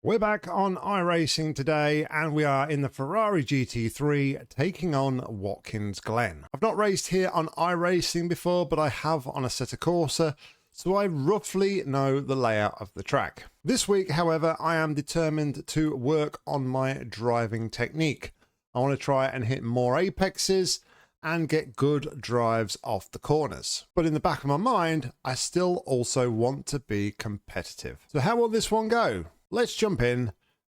We're back on iRacing today, and we are in the Ferrari GT3 taking on Watkins Glen. I've not raced here on iRacing before, but I have on Assetto Corsa, so I roughly know the layout of the track. This week, however, I am determined to work on my driving technique. I want to try and hit more apexes and get good drives off the corners. But in the back of my mind, I still also want to be competitive. So how will this one go? Let's jump in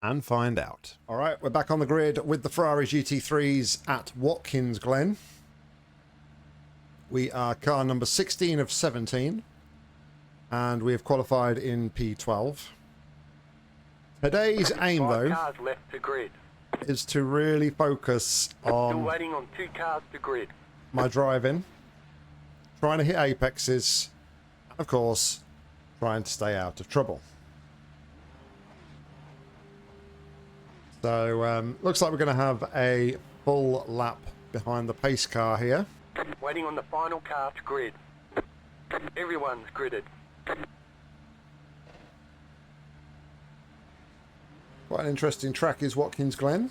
and find out. All right, we're back on the grid with the Ferrari GT3s at Watkins Glen. We are car number 16 of 17, and we have qualified in P12. Today's aim, though, cars left to grid. is to really focus Still on waiting on 2 cars to grid. my driving, trying to hit apexes, and of course, trying to stay out of trouble. So, looks like we're going to have a full lap behind the pace car here. Waiting on the final car to grid. Everyone's gridded. Quite an interesting track is Watkins Glen.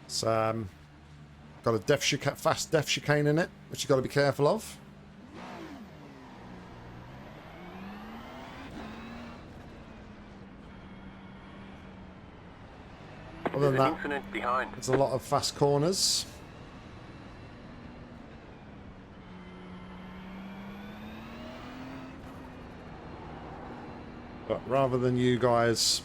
It's got a fast depth chicane in it, which you've got to be careful of. Other than There's an that, incident behind. there's a lot of fast corners. But rather than you guys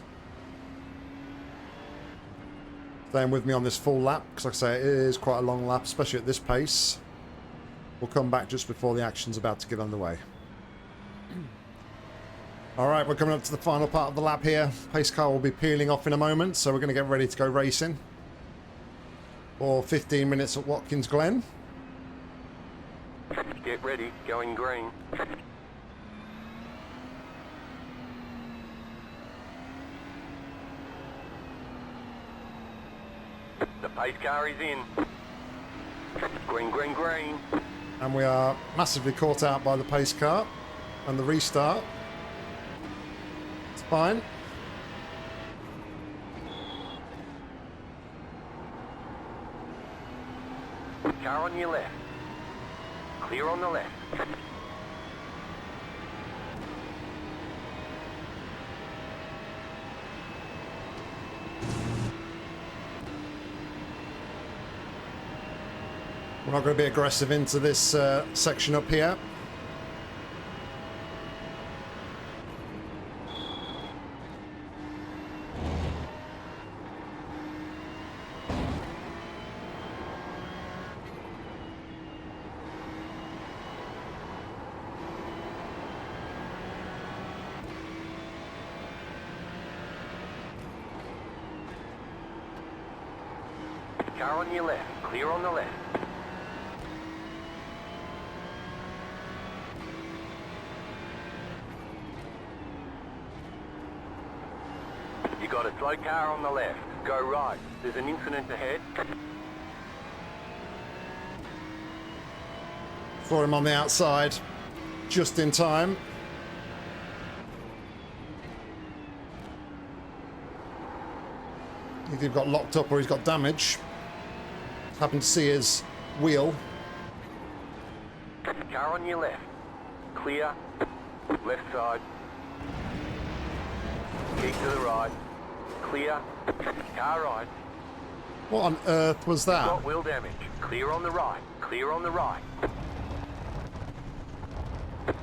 staying with me on this full lap, because like I say, it is quite a long lap, especially at this pace, we'll come back just before the action's about to get underway. All right, we're coming up to the final part of the lap here. Pace car will be peeling off in a moment, so we're going to get ready to go racing for 15 minutes at Watkins Glen. Get ready, going green. The pace car is in. Green, green, green. And we are massively caught out by the pace car and the restart. It's fine. Car on your left. Clear on the left. We're not going to be aggressive into this section up here. Car on your left. Clear on the left. You got a slow car on the left. Go right. There's an incident ahead. For him on the outside, just in time. Either he's got locked up or he's got damage. Happened to see his wheel. Car on your left. Clear. Left side. Keep to the right. Clear. Car right. What on earth was that? Got wheel damage. Clear on the right. Clear on the right.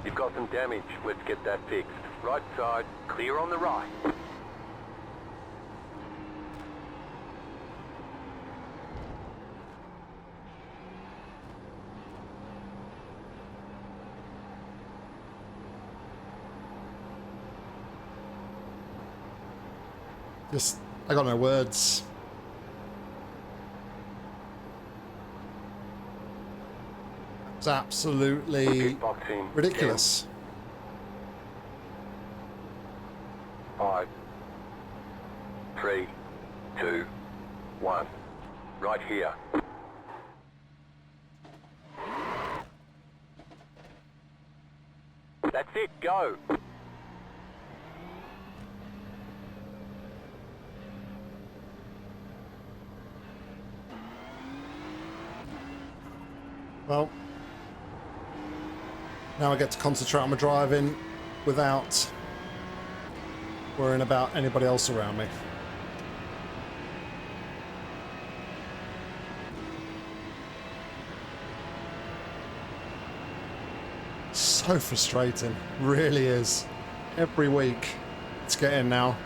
You've got some damage. Let's get that fixed. Right side. Clear on the right. I got no words. It's absolutely Boxing. ridiculous. 5, 3, 2, 1. Right here. That's it, go. Well, now I get to concentrate on my driving without worrying about anybody else around me. So frustrating, really is. Every week, it's getting now.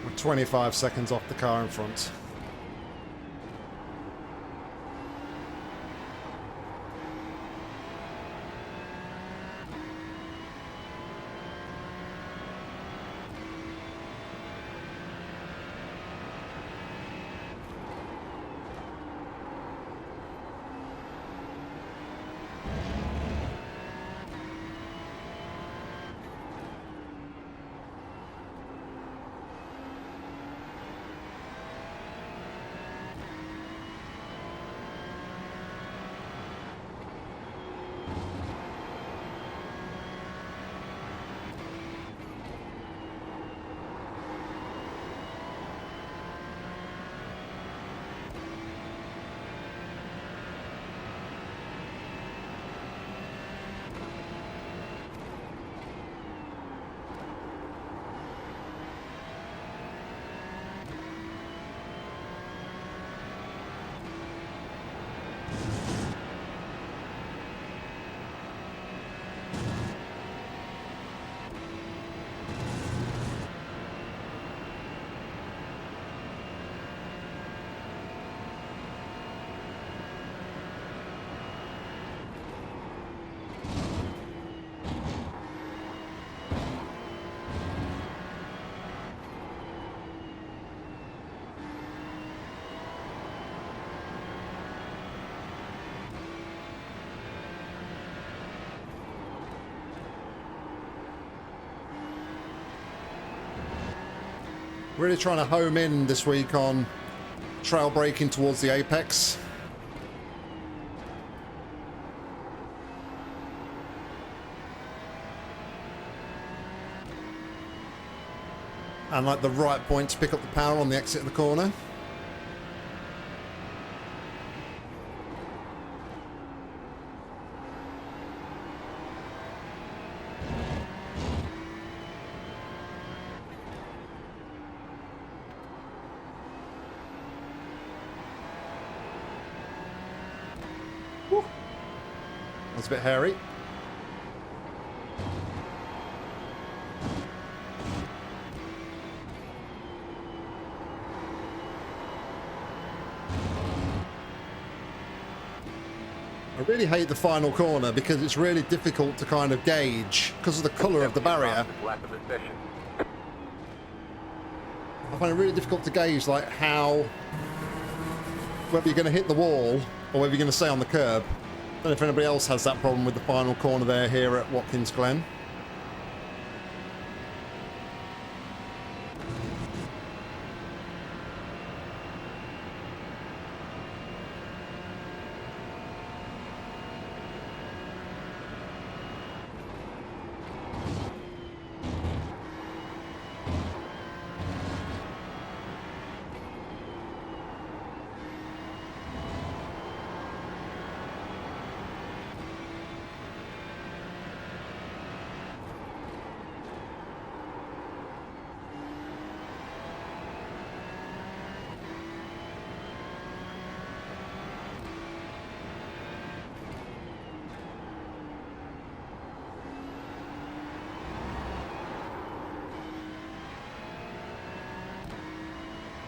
We're 25 seconds off the car in front. Really trying to home in this week on trail braking towards the apex. And like the right point to pick up the power on the exit of the corner. That's a bit hairy. I really hate the final corner because it's really difficult to kind of gauge because of the colour of the barrier. I find it really difficult to gauge like how, whether you're going to hit the wall or whether you're going to stay on the curb. I don't know if anybody else has that problem with the final corner there here at Watkins Glen.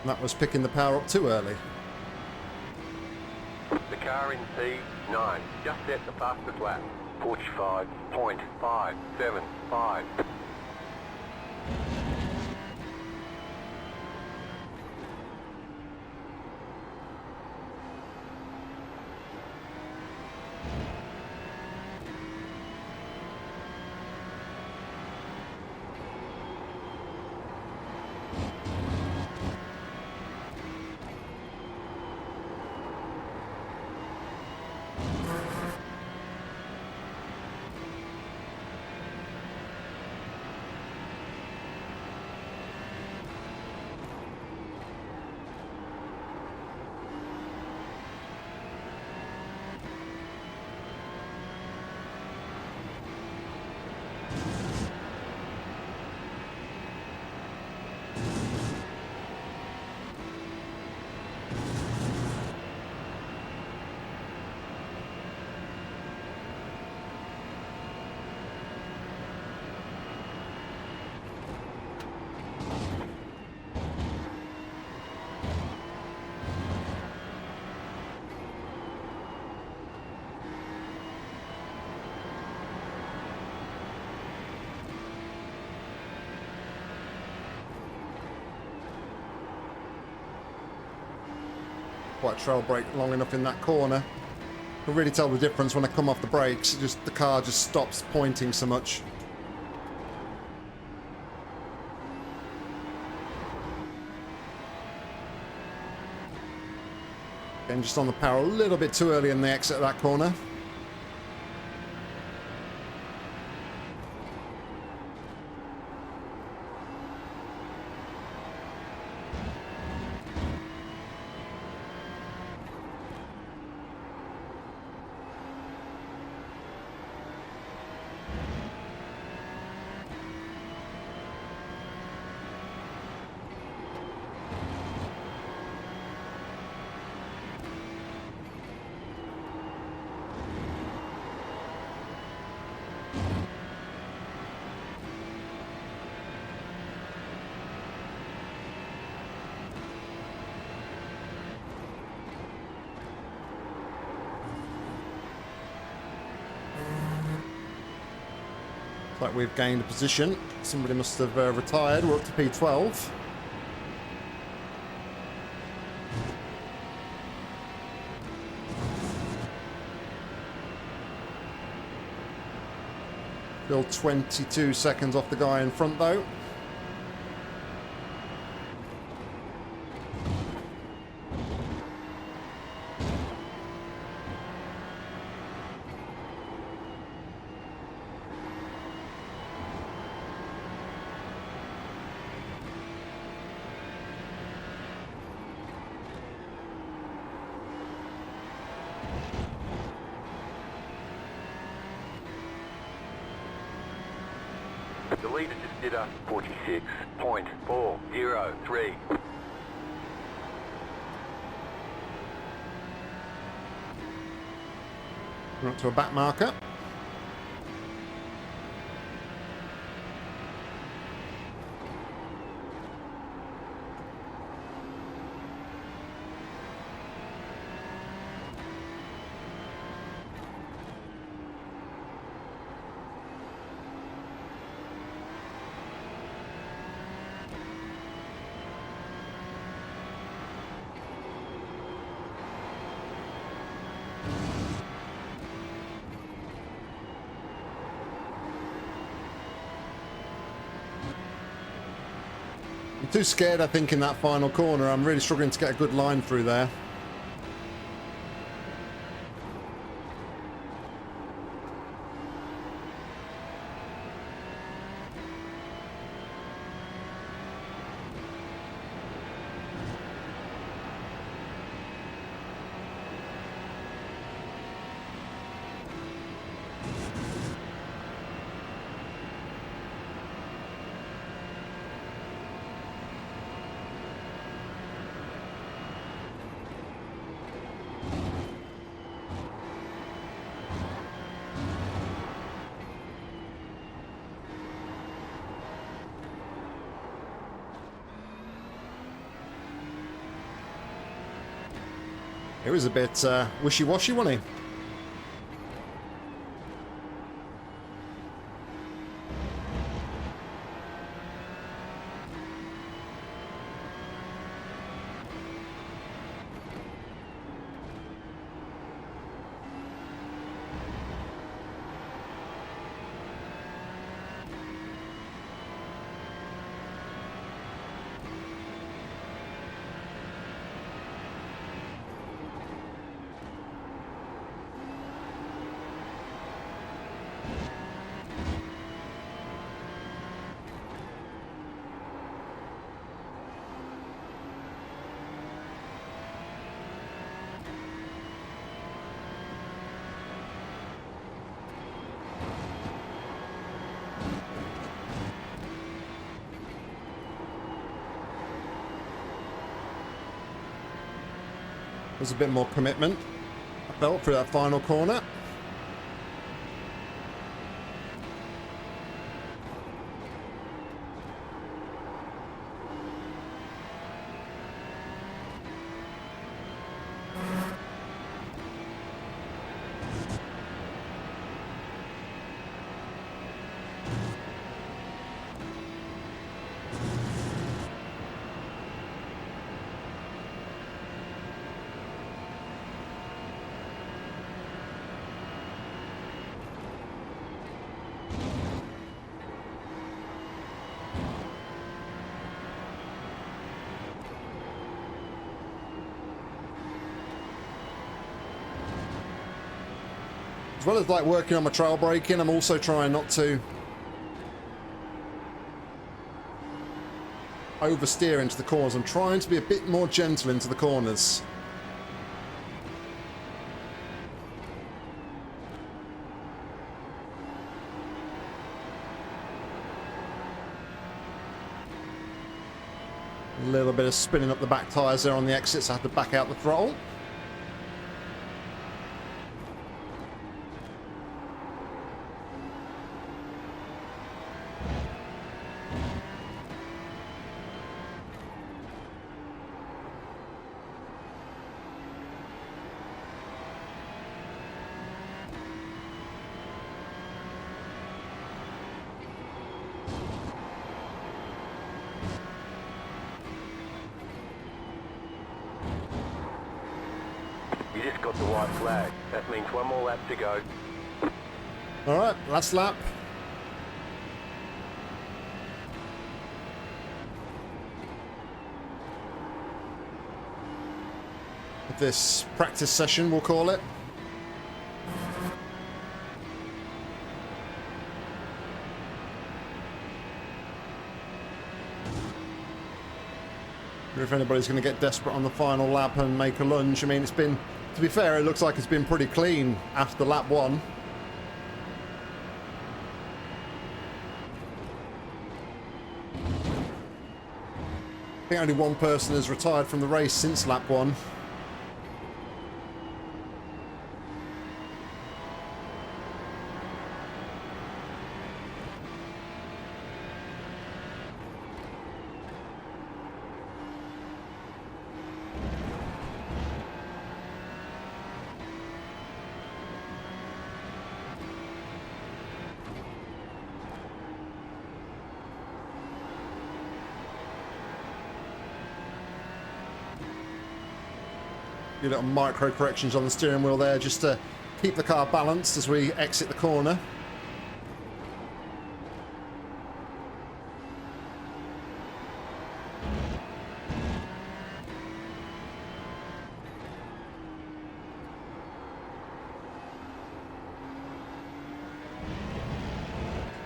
And that was picking the power up too early. The car in P9 just set the fastest lap. 45.575. quite trail brake long enough in that corner. I can really tell the difference when I come off the brakes. The car just stops pointing so much. Again, just on the power a little bit too early in the exit of that corner. Like we've gained a position. Somebody must have retired. We're up to P12. Still 22 seconds off the guy in front though. The leader just did a 46.403. We're up to a back marker. I'm too scared, I think, in that final corner. I'm really struggling to get a good line through there. It was a bit wishy-washy, wasn't he? There's a bit more commitment, I felt, through that final corner. As well as like working on my trail braking, I'm also trying not to oversteer into the corners. I'm trying to be a bit more gentle into the corners. A little bit of spinning up the back tyres there on the exits. I had to back out the throttle. You just got the white flag. That means one more lap to go. All right, last lap. This practice session, we'll call it. If anybody's going to get desperate on the final lap and make a lunge. I mean, it's been, to be fair, it looks like it's been pretty clean after lap one. I think only one person has retired from the race since lap one. A few little micro corrections on the steering wheel there just to keep the car balanced as we exit the corner.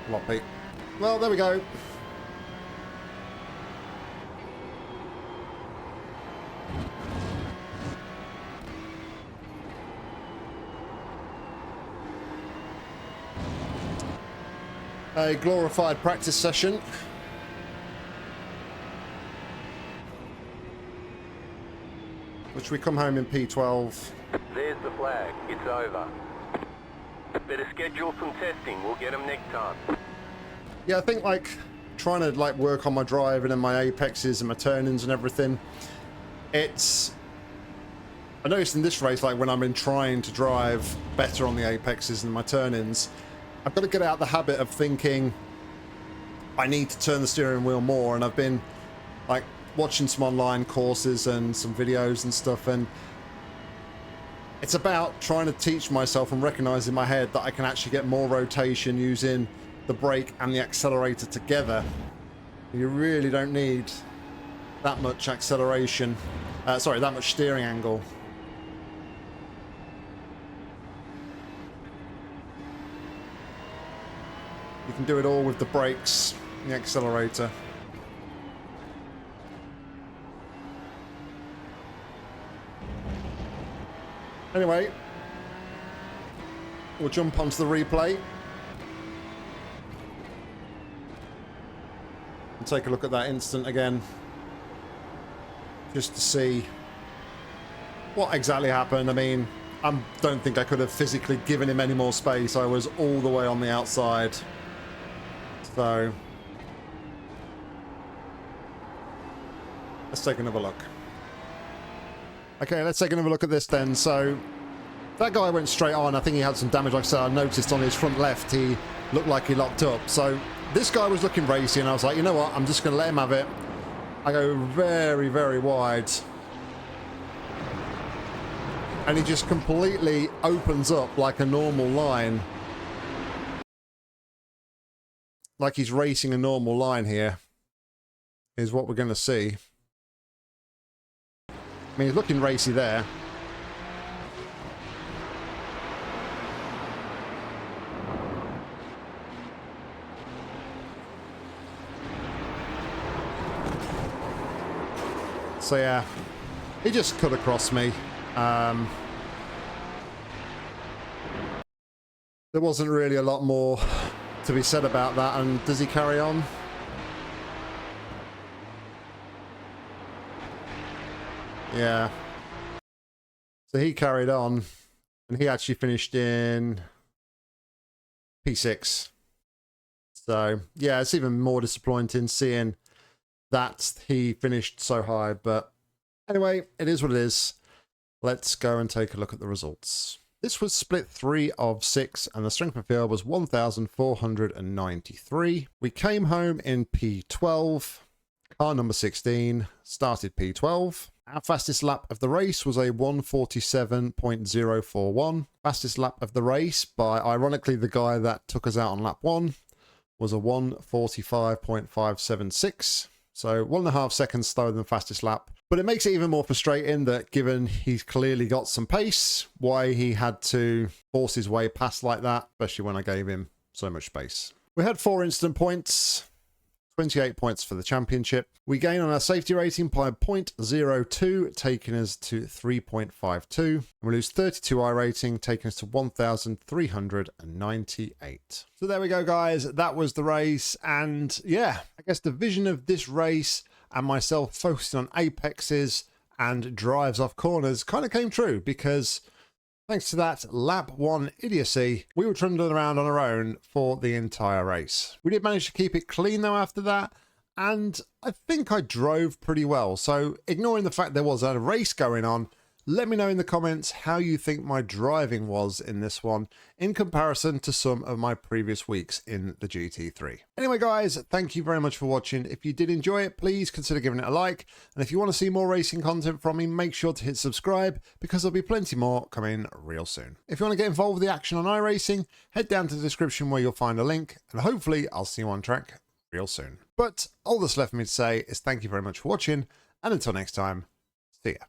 Floppy. Well, there we go. A glorified practice session. Which we come home in P12. There's the flag. It's over. Better schedule some testing. We'll get them next time. Yeah, I think like trying to like work on my driving and my apexes and my turn-ins and everything. I noticed in this race, like when I've been trying to drive better on the apexes and my turn-ins, I've got to get out the habit of thinking I need to turn the steering wheel more, and I've been like watching some online courses and some videos and stuff, and it's about trying to teach myself and recognize in my head that I can actually get more rotation using the brake and the accelerator together. You really don't need that much acceleration, sorry, that much steering angle. You can do it all with the brakes and the accelerator. Anyway, we'll jump onto the replay and take a look at that instant again, just to see what exactly happened. I mean, I don't think I could have physically given him any more space. I was all the way on the outside. So let's take another look. Okay, let's take another look at this then. So that guy went straight on. I think he had some damage. Like I said, I noticed on his front left he looked like he locked up. So this guy was looking racy, and I was like, you know what, I'm just going to let him have it. I go very, very wide, and he just completely opens up like a normal line. Like he's racing a normal line here, is what we're going to see. I mean, he's looking racy there. So yeah, he just cut across me. There wasn't really a lot more to be said about that. And does he carry on? Yeah. So he carried on, and he actually finished in P6. So yeah, it's even more disappointing seeing that he finished so high. But anyway, it is what it is. Let's go and take a look at the results. This was split 3 of 6, and the strength of field was 1,493. We came home in P12, car number 16, started P12. Our fastest lap of the race was a 1:47.041. Fastest lap of the race by, ironically, the guy that took us out on lap 1 was a 1:45.576. So 1.5 seconds slower than the fastest lap. But it makes it even more frustrating that given he's clearly got some pace, why he had to force his way past like that, especially when I gave him so much space. We had 4 instant points, 28 points for the championship. We gain on our safety rating by 0.02, taking us to 3.52. And we lose 32 iRating, taking us to 1,398. So there we go, guys. That was the race. And yeah, I guess the vision of this race and myself focusing on apexes and drives off corners kind of came true, because thanks to that lap 1 idiocy, we were trundling around on our own for the entire race. We did manage to keep it clean though after that, and I think I drove pretty well. So ignoring the fact there was a race going on, let me know in the comments how you think my driving was in this one in comparison to some of my previous weeks in the GT3. Anyway, guys, thank you very much for watching. If you did enjoy it, please consider giving it a like. And if you want to see more racing content from me, make sure to hit subscribe, because there'll be plenty more coming real soon. If you want to get involved with the action on iRacing, head down to the description where you'll find a link, and hopefully I'll see you on track real soon. But all that's left for me to say is thank you very much for watching, and until next time, see ya.